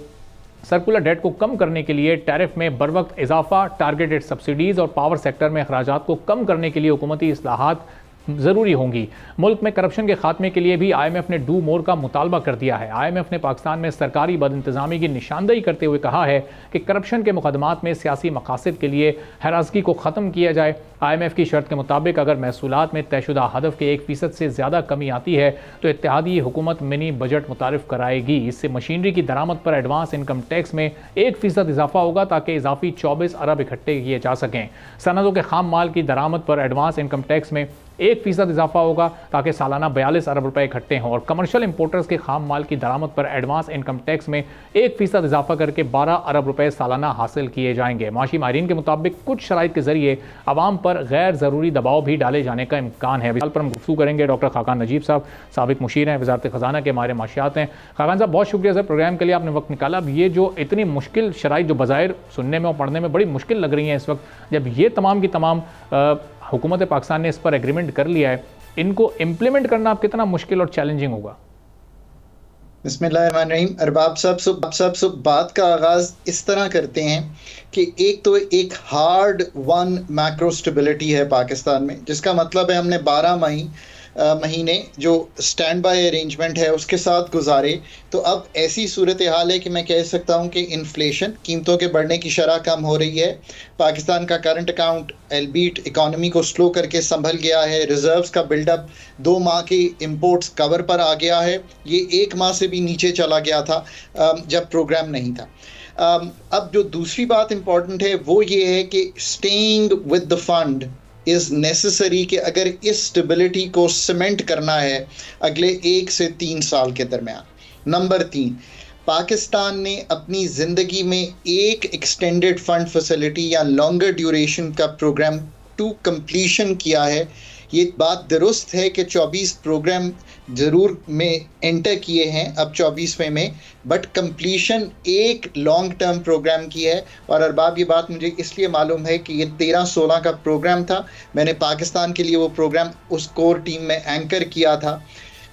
सर्कुलर डेट को कम करने के लिए टैरिफ में बरवक्त इजाफा, टारगेटेड सब्सिडीज़ और पावर सेक्टर में अखराजात को कम करने के लिए हुकूमती इस्लाहात ज़रूरी होंगी। मुल्क में करप्शन के खात्मे के लिए भी IMF ने डू मोर का मुतालबा कर दिया है। IMF ने पाकिस्तान में सरकारी बदइंतज़ामी की निशानदेही करते हुए कहा है कि करप्शन के मुकदमात में सियासी मकासद के लिए हरासगी को ख़त्म किया जाए। IMF की शर्त के मुताबिक अगर महसूलात में तयशुदा हदफ के 1% से ज़्यादा कमी आती है तो इत्तेहादी हुकूमत मिनी बजट मुतारिफ कराएगी। इससे मशीनरी की दरामद पर एडवांस इनकम टैक्स में 1% इजाफा होगा ताकि इजाफी 24 अरब इकट्ठे किए जा सकें। सनदों के खाम माल की दरामद पर एडवांस इनकम टैक्स में 1% इजाफा होगा ताकि सालाना 42 अरब रुपए इकट्ठे हों और कमर्शियल इंपोर्टर्स के खाम माल की दरामद पर एडवांस इनकम टैक्स में 1% इजाफा करके 12 अरब रुपए सालाना हासिल किए जाएंगे। माशी माहिरीन के मुताबिक कुछ शराइत के जरिए आवाम पर गैर ज़रूरी दबाव भी डाले जाने का इम्कान है। विशाल पर हम गुफ्तगू करेंगे डॉक्टर खाकान नजीब साहब, साबिक मुशीर हैं, वजारत खजाना के हमारे माशियात हैं। खाकान साहब बहुत शुक्रिया सर, प्रोग्राम के लिए आपने वक्त निकाला। अब ये जो इतनी मुश्किल शराइत जो बज़ाहिर सुनने में और पढ़ने में बड़ी मुश्किल लग रही हैं इस वक्त, जब ये तमाम की तमाम हुकूमत पाकिस्तान ने इस पर एग्रीमेंट कर लिया है, इनको इम्प्लीमेंट करना अब कितना मुश्किल और चैलेंजिंग होगा? बिस्मिल्लाहिर्रहमानिर्रहीम। अरबाब साहब बात का आगाज़ इस तरह करते हैं कि एक हार्ड वन मैक्रो स्टेबिलिटी है पाकिस्तान में, जिसका मतलब है हमने 12 मई महीने जो स्टैंड बाय अरेंजमेंट है उसके साथ गुजारे, तो अब ऐसी सूरत हाल है कि मैं कह सकता हूँ कि इन्फ्लेशन, कीमतों के बढ़ने की शरह कम हो रही है। पाकिस्तान का करंट अकाउंट एलबीट इकॉनमी को स्लो करके संभल गया है। रिजर्व्स का बिल्डअप 2 माह की इंपोर्ट्स कवर पर आ गया है। ये 1 माह से भी नीचे चला गया था जब प्रोग्राम नहीं था। अब जो दूसरी बात इम्पॉर्टेंट है वो ये है कि staying with the fund is necessary, कि अगर इस स्टेबिलिटी को सीमेंट करना है अगले 1 से 3 साल के दरमियान। नंबर 3, पाकिस्तान ने अपनी ज़िंदगी में एक एक्सटेंडेड फंड फैसिलिटी या लॉन्गर ड्यूरेशन का प्रोग्राम टू कंप्लीशन किया है। ये बात दुरुस्त है कि 24 प्रोग्राम ज़रूर में एंटर किए हैं अब 24वें में, बट कंप्लीशन एक लॉन्ग टर्म प्रोग्राम की है। और अरबाब, ये बात मुझे इसलिए मालूम है कि ये 13-16 का प्रोग्राम था। मैंने पाकिस्तान के लिए वो प्रोग्राम उस कोर टीम में एंकर किया था।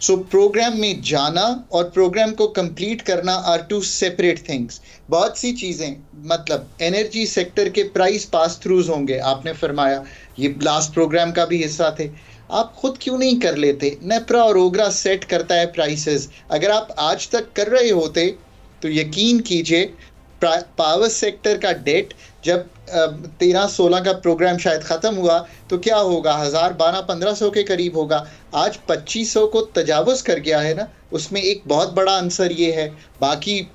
सो प्रोग्राम में जाना और प्रोग्राम को कंप्लीट करना आर टू सेपरेट थिंग्स। बहुत सी चीज़ें, मतलब एनर्जी सेक्टर के प्राइस पास थ्रूज होंगे, आपने फरमाया ये लास्ट प्रोग्राम का भी हिस्सा थे। आप खुद क्यों नहीं कर लेते? नेप्रा और ओगरा सेट करता है प्राइसेस। अगर आप आज तक कर रहे होते तो यकीन कीजिए पावर सेक्टर का डेट जब 13-16 का प्रोग्राम शायद ख़त्म हुआ तो क्या होगा, 1000-1200-1500 के करीब होगा। आज 2500 को तजावुज़ कर गया है ना। उसमें एक बहुत बड़ा आंसर ये है। बाकी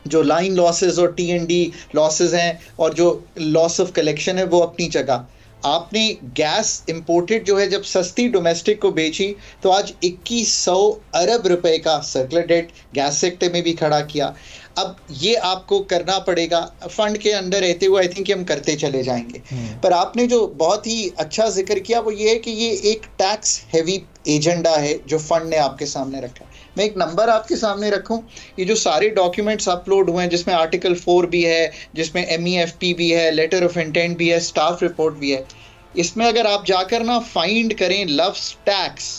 जो लाइन लॉसेस और T&D लॉसेस हैं और जो लॉस ऑफ कलेक्शन है वो अपनी जगह। आपने गैस इंपोर्टेड जो है जब सस्ती डोमेस्टिक को बेची तो आज 2100 अरब रुपए का सर्कुलर डेट गैस सेक्टर में भी खड़ा किया। अब ये आपको करना पड़ेगा फंड के अंडर रहते हुए। आई थिंक हम करते चले जाएंगे। पर आपने जो बहुत ही अच्छा जिक्र किया वो ये है कि ये एक टैक्स हैवी एजेंडा है जो फंड ने आपके सामने रखा है। मैं एक नंबर आपके सामने रखूं, ये जो सारे डॉक्यूमेंट्स अपलोड हुए हैं जिसमें आर्टिकल 4 भी है, जिसमें MEFP भी है, लेटर ऑफ इंटेंट भी है, स्टाफ रिपोर्ट भी है, इसमें अगर आप जाकर ना फाइंड करें लफ्ज़ टैक्स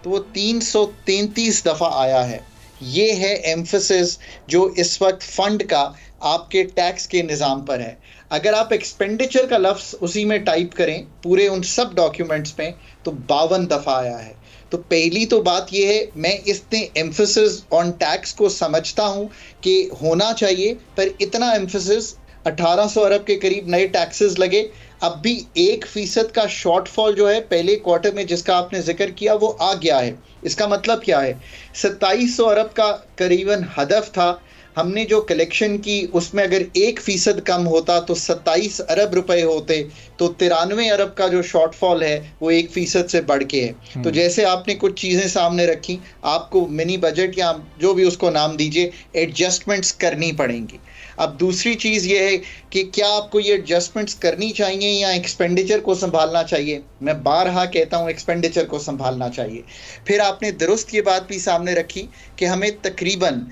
तो वो 333 दफ़ा आया है। ये है एम्फसिस जो इस वक्त फंड का आपके टैक्स के निज़ाम पर है। अगर आप एक्सपेंडिचर का लफ्ज़ उसी में टाइप करें पूरे उन सब डॉक्यूमेंट्स में तो 52 दफ़ा आया है। तो पहली तो बात यह है, मैं इतने एम्फसिस ऑन टैक्स को समझता हूँ कि होना चाहिए, पर इतना एम्फसिस 1800 अरब के करीब नए टैक्सेस लगे। अब भी 1% का शॉर्टफॉल जो है पहले क्वार्टर में जिसका आपने जिक्र किया वो आ गया है। इसका मतलब क्या है, 2700 अरब का करीबन हदफ था। हमने जो कलेक्शन की उसमें अगर 1% कम होता तो 27 अरब रुपए होते, तो 93 अरब का जो शॉर्टफॉल है वो 1% से बढ़ के है। तो जैसे आपने कुछ चीज़ें सामने रखी, आपको मिनी बजट या जो भी उसको नाम दीजिए एडजस्टमेंट्स करनी पड़ेंगी। अब दूसरी चीज़ ये है कि क्या आपको ये एडजस्टमेंट्स करनी चाहिए या एक्सपेंडिचर को संभालना चाहिए। मैं बारहा कहता हूँ एक्सपेंडिचर को संभालना चाहिए। फिर आपने दुरुस्त ये बात भी सामने रखी कि हमें तकरीबन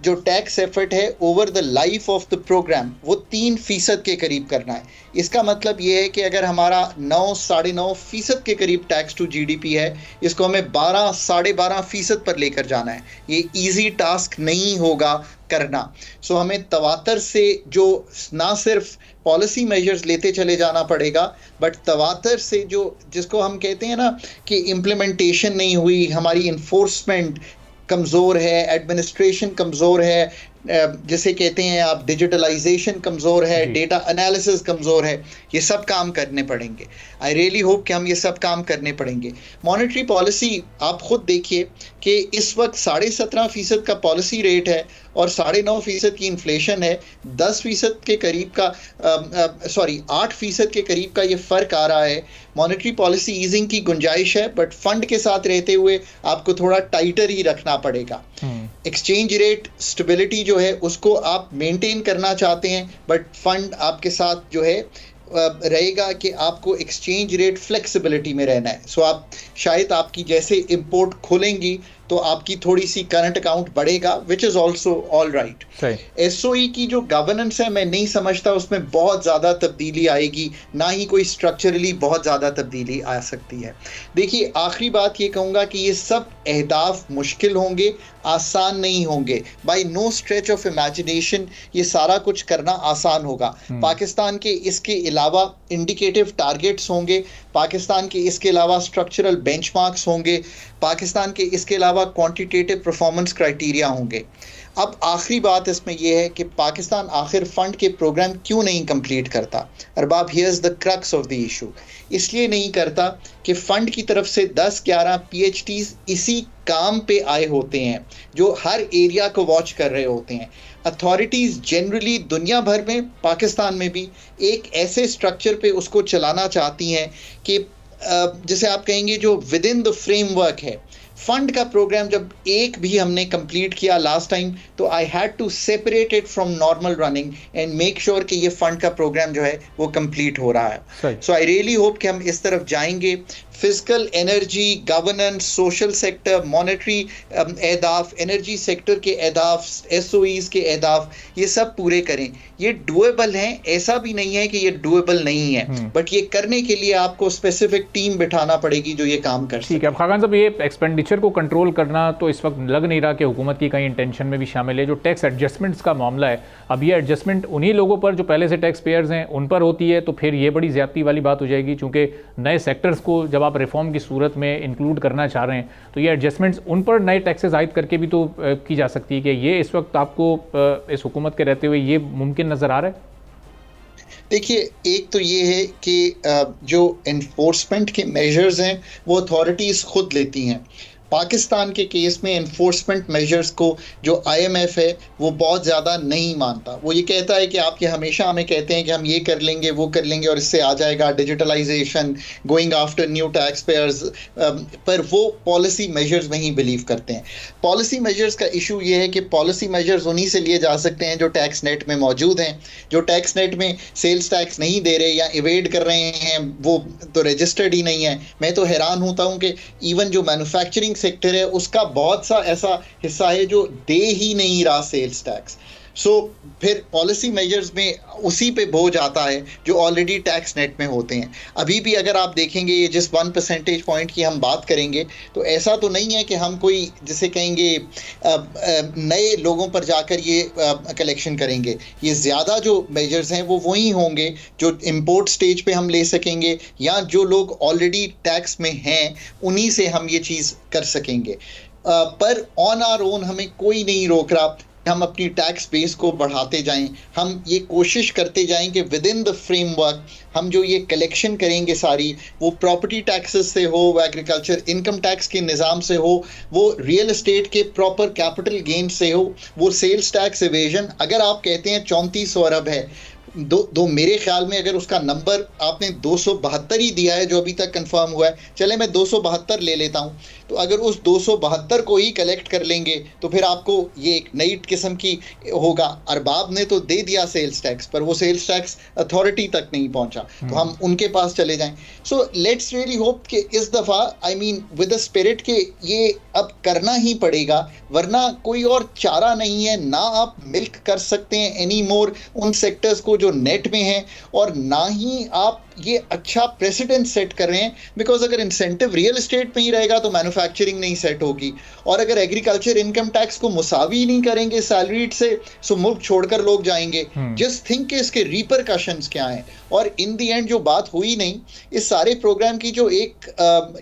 जो टैक्स एफर्ट है over the life of the programme वो 3% के करीब करना है। इसका मतलब ये है कि अगर हमारा 9-9.5% के करीब टैक्स टू GDP है, इसको हमें 12-12.5% पर लेकर जाना है। ये इजी टास्क नहीं होगा करना। सो हमें तवातर से जो ना सिर्फ पॉलिसी मेजर्स लेते चले जाना पड़ेगा, बट तवातर से जो जिसको हम कहते हैं ना कि इम्प्लीमेंटेशन नहीं हुई, हमारी इन्फोर्समेंट कमज़ोर है, एडमिनिस्ट्रेशन कमज़ोर है, जिसे कहते हैं आप डिजिटलाइजेशन कमज़ोर है, डेटा एनालिसिस कमज़ोर है, ये सब काम करने पड़ेंगे। आई रियली होप कि हम ये सब काम करने पड़ेंगे। मॉनेटरी पॉलिसी आप ख़ुद देखिए कि इस वक्त 17.5% का पॉलिसी रेट है और 9.5% की इन्फ्लेशन है। 10% के करीब का 8% के करीब का ये फ़र्क आ रहा है। मॉनेटरी पॉलिसी ईजिंग की गुंजाइश है, बट फंड के साथ रहते हुए आपको थोड़ा टाइटर ही रखना पड़ेगा। एक्सचेंज रेट स्टेबिलिटी जो है उसको आप मेंटेन करना चाहते हैं, बट फंड आपके साथ जो है रहेगा कि आपको एक्सचेंज रेट फ्लेक्सिबिलिटी में रहना है। सो आप शायद आपकी जैसे इंपोर्ट खोलेंगी तो आपकी थोड़ी सी करंट अकाउंट बढ़ेगा, which is also all right. SOE की जो गवर्नेंस है मैं नहीं समझता उसमें बहुत ज़्यादा तब्दीली आएगी, ना ही कोई स्ट्रक्चरली बहुत ज़्यादा तब्दीली आ सकती है। देखिए आखिरी बात ये कहूँगा कि ये सब अहदाफ मुश्किल होंगे, आसान नहीं होंगे। By no stretch of imagination ये सारा कुछ करना आसान होगा। पाकिस्तान के इसके अलावा इंडिकेटिव टारगेट्स होंगे, पाकिस्तान के इसके अलावा स्ट्रक्चरल बेंचमार्क्स होंगे, पाकिस्तान के इसके अलावा क्वांटिटेटिव परफॉर्मेंस क्राइटेरिया होंगे। अब आखिरी बात इसमें यह है कि पाकिस्तान आखिर फ़ंड के प्रोग्राम क्यों नहीं कंप्लीट करता। Arbab, here's the crux of the issue. इसलिए नहीं करता कि फ़ंड की तरफ से 10-11 PhDs इसी काम पे आए होते हैं जो हर एरिया को वॉच कर रहे होते हैं। अथॉरिटीज़ जनरली दुनिया भर में, पाकिस्तान में भी, एक ऐसे स्ट्रक्चर पे उसको चलाना चाहती हैं कि जैसे आप कहेंगे जो विद इन द फ्रेमवर्क है। फंड का प्रोग्राम जब एक भी हमने कंप्लीट किया लास्ट टाइम, तो I had to separate it from normal running and make sure कि ये फंड का प्रोग्राम जो है वो कंप्लीट हो रहा है। सो आई रियली होप कि हम इस तरफ जाएंगे। Physical, energy, governance, social sector, monetary अहदाफ, एनर्जी सेक्टर के अहदाफ, SOEs के अहदाफ, ये सब पूरे करें। ये डुएबल हैं, ऐसा भी नहीं है कि ये डुएबल नहीं है, बट ये करने के लिए आपको स्पेसिफिक टीम बिठाना पड़ेगी जो ये काम कर सके। ठीक है। अब खाकान साहब, ये एक्सपेंडिचर को कंट्रोल करना तो इस वक्त लग नहीं रहा कि हुकूमत की कहीं इंटेंशन में भी शामिल है। जो टैक्स एडजस्टमेंट्स का मामला है, अब ये एडजस्टमेंट उन्हीं लोगों पर जो पहले से टैक्स पेयर्स हैं उन पर होती है, तो फिर ये बड़ी ज़्यादती वाली बात हो जाएगी। चूँकि नए सेक्टर्स को जब आप रिफॉर्म की सूरत में इंक्लूड करना चाह रहे हैं, तो ये एडजस्टमेंट्स उन पर नए टैक्सेस आयद करके भी तो की जा सकती है। कि ये इस वक्त आपको इस हुकूमत के रहते हुए ये मुमकिन नज़र आ रहा है? देखिए, एक तो ये है कि जो इन्फोर्समेंट के मेजर्स हैं वो अथॉरिटीज़ खुद लेती हैं। पाकिस्तान के केस में इन्फोर्समेंट मेजर्स को जो IMF है वो बहुत ज़्यादा नहीं मानता। वो ये कहता है कि आप ये हमेशा हमें कहते हैं कि हम ये कर लेंगे, वो कर लेंगे और इससे आ जाएगा digitalisation, going after new tax payers, पर वो पॉलिसी मेजर्स में ही बिलीव करते हैं। पॉलिसी मेजर्स का इशू ये है कि पॉलिसी मेजर्स उन्हीं से लिए जा सकते हैं जो टैक्स नेट में मौजूद हैं। जो टैक्स नेट में सेल्स टैक्स नहीं दे रहे या इवेड कर रहे हैं वो तो रजिस्टर्ड ही नहीं है। मैं तो हैरान होता हूँ कि इवन जो मैन्युफैक्चरिंग सेक्टर है उसका बहुत सा ऐसा हिस्सा है जो दे ही नहीं रहा सेल्स टैक्स। सो फिर पॉलिसी मेजर्स में उसी पे बोझ आता है जो ऑलरेडी टैक्स नेट में होते हैं। अभी भी अगर आप देखेंगे ये जिस 1 परसेंटेज पॉइंट की हम बात करेंगे, तो ऐसा तो नहीं है कि हम कोई जिसे कहेंगे नए लोगों पर जाकर ये कलेक्शन करेंगे। ये ज़्यादा जो मेजर्स हैं वो वही होंगे जो इंपोर्ट स्टेज पे हम ले सकेंगे या जो लोग ऑलरेडी टैक्स में हैं उन्हीं से हम ये चीज़ कर सकेंगे। पर ऑन आवर ओन हमें कोई नहीं रोक रहा। हम अपनी टैक्स बेस को बढ़ाते जाएं, हम ये कोशिश करते जाएं कि विद इन द फ्रेमवर्क हम जो ये कलेक्शन करेंगे सारी, वो प्रॉपर्टी टैक्सेस से हो, वो एग्रीकल्चर इनकम टैक्स के निज़ाम से हो, वो रियल एस्टेट के प्रॉपर कैपिटल गेन से हो, वो सेल्स टैक्स इवेजन। अगर आप कहते हैं 3400 अरब है, दो मेरे ख्याल में अगर उसका नंबर आपने 272 ही दिया है जो अभी तक कंफर्म हुआ है, चले मैं 272 ले लेता हूँ, तो अगर उस 272 को ही कलेक्ट कर लेंगे तो फिर आपको ये एक नई किस्म की होगा। अरबाब ने तो दे दिया सेल्स टैक्स, पर वो सेल्स टैक्स अथॉरिटी तक नहीं पहुंचा, तो हम उनके पास चले जाएं। सो लेट्स रियली होप कि इस दफ़ा I mean with the spirit के ये अब करना ही पड़ेगा, वरना कोई और चारा नहीं है। ना आप मिल्क कर सकते हैं एनी मोर उन सेक्टर्स को जो नेट में हैं, और ना ही आप ये अच्छा प्रेसिडेंट सेट कर रहे हैं। बिकॉज अगर इंसेंटिव रियल एस्टेट में ही रहेगा तो मैन्युफैक्चरिंग नहीं सेट होगी, और अगर एग्रीकल्चर इनकम टैक्स को मुसावी नहीं करेंगे सैलरीड से, सो मुल्क छोड़कर लोग जाएंगे। जस्ट थिंक कि इसके रिपरकशंस क्या हैं। और इन दी एंड जो बात हुई नहीं, इस सारे प्रोग्राम की जो एक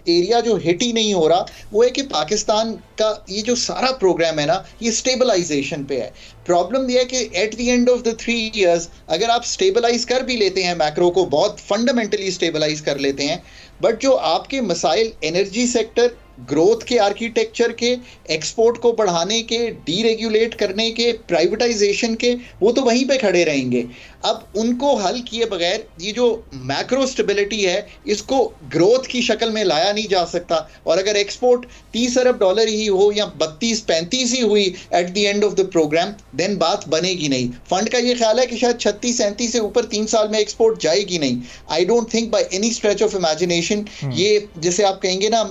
एरिया जो हिट ही नहीं हो रहा, वो है कि पाकिस्तान का ये जो सारा प्रोग्राम है ना, ये स्टेबलाइजेशन पे है। प्रॉब्लम यह है कि eight the end of the 3 years अगर आप स्टेबलाइज कर भी लेते हैं, मैक्रो को बहुत फंडामेंटली स्टेबलाइज कर लेते हैं, बट जो आपके मसाइल एनर्जी सेक्टर, ग्रोथ के आर्किटेक्चर के, एक्सपोर्ट को बढ़ाने के, डीरेगुलेट करने के, प्राइवेटाइजेशन के, वो तो वहीं पे खड़े रहेंगे। अब उनको हल किए बगैर ये जो मैक्रो स्टेबिलिटी है इसको ग्रोथ की शक्ल में लाया नहीं जा सकता। और अगर एक्सपोर्ट 30 अरब डॉलर ही हो या 32-35 ही हुई at the end of the programme, then बात बनेगी नहीं। फंड का ये ख्याल है कि शायद 36-37 से ऊपर 3 साल में एक्सपोर्ट जाएगी नहीं। I don't think by any stretch of imagination ये जिसे आप कहेंगे ना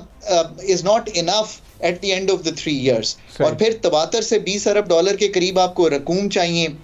is not enough eight the end of the 3 years। और फिर 73 से 20 अरब डॉलर के करीब आपको रकूम चाहिए।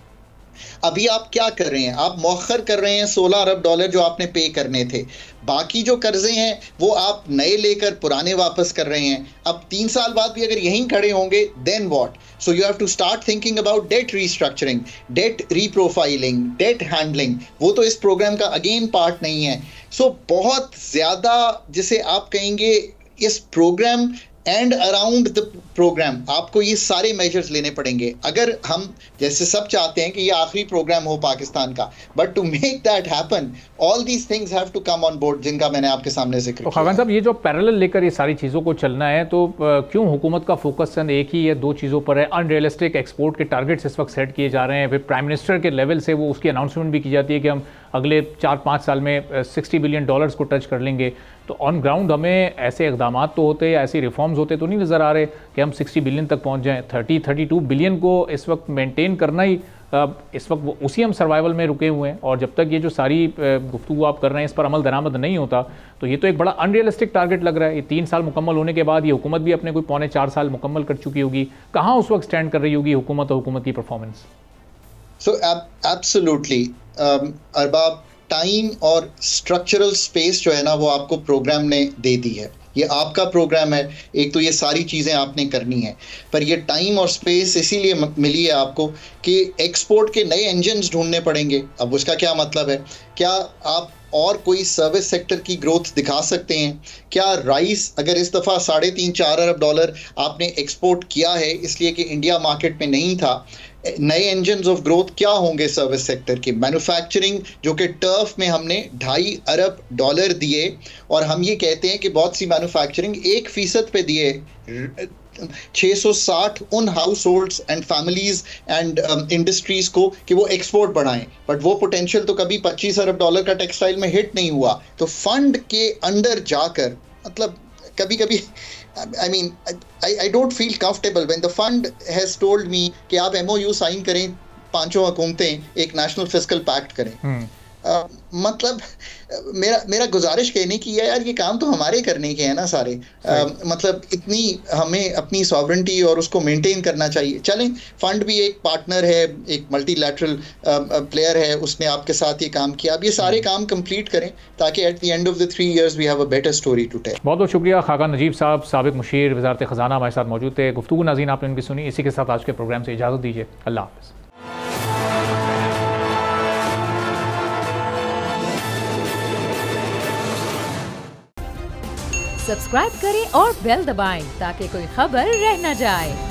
अभी आप क्या कर रहे हैं? आप मौखर कर रहे हैं 16 अरब डॉलर जो आपने पे करने थे। बाकी जो कर्जे हैं वो आप नए लेकर पुराने वापस कर रहे हैं। अब 3 साल बाद भी अगर यहीं खड़े होंगे, then what? So you have to start thinking about debt restructuring, debt reprofiling, debt handling. वो तो इस प्रोग्राम का अगेन पार्ट नहीं है। सो बहुत ज़्यादा जिसे आप कहेंगे इस programme and around the programme आपको ये सारे मेजर्स लेने पड़ेंगे। अगर हम जैसे सब चाहते हैं कि ये आखिरी प्रोग्राम हो पाकिस्तान का, but to make that happen all these things have to come on board, जिनका मैंने आपके सामने जिक्र किया। खाकान साहब, ये जो पैरेलल लेकर ये सारी चीज़ों को चलना है, तो क्यों हुकूमत का फोकस चंद एक ही या दो चीज़ों पर है? अनरियलिस्टिक एक्सपोर्ट के टारगेट्स इस वक्त सेट किए जा रहे हैं, फिर प्राइम मिनिस्टर के लेवल से वो उसकी अनाउंसमेंट भी की जाती है कि हम अगले 4-5 साल में $60 बिलियन को टच कर लेंगे। तो ऑन ग्राउंड हमें ऐसे इकदाम तो होते या ऐसी रिफॉर्म्स होते तो नहीं नज़र आ रहे कि हम 60 बिलियन तक पहुंच जाएं। 30-32 बिलियन को इस वक्त मेंटेन करना ही इस वक्त उसी हम सर्वाइवल में रुके हुए हैं, और जब तक ये जो सारी गुफ्तगू आप कर रहे हैं इस पर अमल दरामद नहीं होता तो ये तो एक बड़ा अनरियलिस्टिक टारगेट लग रहा है। ये 3 साल मुकम्मल होने के बाद ये हुकूमत भी अपने कोई 3.25 साल मुकम्मल कर चुकी होगी, कहाँ उस वक्त स्टैंड कर रही होगी हुकूमत और हुकूमत की performance? So absolutely Arbab, time और स्ट्रक्चरल स्पेस जो है ना वो आपको प्रोग्राम ने दे दी है। ये आपका प्रोग्राम है, एक तो ये सारी चीज़ें आपने करनी है, पर ये टाइम और स्पेस इसीलिए मिली है आपको कि एक्सपोर्ट के नए इंजन्स ढूंढने पड़ेंगे। अब उसका क्या मतलब है? क्या आप और कोई सर्विस सेक्टर की ग्रोथ दिखा सकते हैं? क्या राइस अगर इस दफ़ा $3.5-4 अरब आपने एक्सपोर्ट किया है इसलिए कि इंडिया मार्केट में नहीं था, नए इंजन्स ऑफ ग्रोथ क्या होंगे सर्विस सेक्टर के? मैन्युफैक्चरिंग जो कि टर्फ में हमने $2.5 अरब दिए, और हम ये कहते हैं कि बहुत सी मैन्युफैक्चरिंग 1% पे दिए 660 उन house holds and families and industries को कि वो एक्सपोर्ट बढ़ाएं, बट वो पोटेंशियल तो कभी $25 अरब का टेक्सटाइल में हिट नहीं हुआ। तो फंड के अंदर जाकर मतलब कभी कभी I mean, I don't feel comfortable when the fund has told me कि आप MOU साइन करें, 5 हुकूमतें एक नेशनल फिस्कल पैक्ट करें। मतलब मेरा गुजारिश कहने की है यार, ये काम तो हमारे करने के हैं ना सारे। मतलब इतनी हमें अपनी सॉवरेंटी और उसको मेंटेन करना चाहिए। चलें, फंड भी एक पार्टनर है, एक मल्टीलैटरल प्लेयर है, उसने आपके साथ ये काम किया। अब ये सारे काम कंप्लीट करें ताकि at the end of the 3 years we have a better story to tell. बहुत बहुत शुक्रिया खाकान नजीब साहब, साबिक मुशीर वज़ारत ख़ज़ाना हमारे साथ मौजूद थे। गुफ्तगू नाज़रीन आपने उनकी सुनी। इसी के साथ आज के प्रोग्राम से इजाज़त दीजिए। अल्लाह हाफ़िज़। सब्सक्राइब करें और बेल दबाएं ताकि कोई खबर रह न जाए।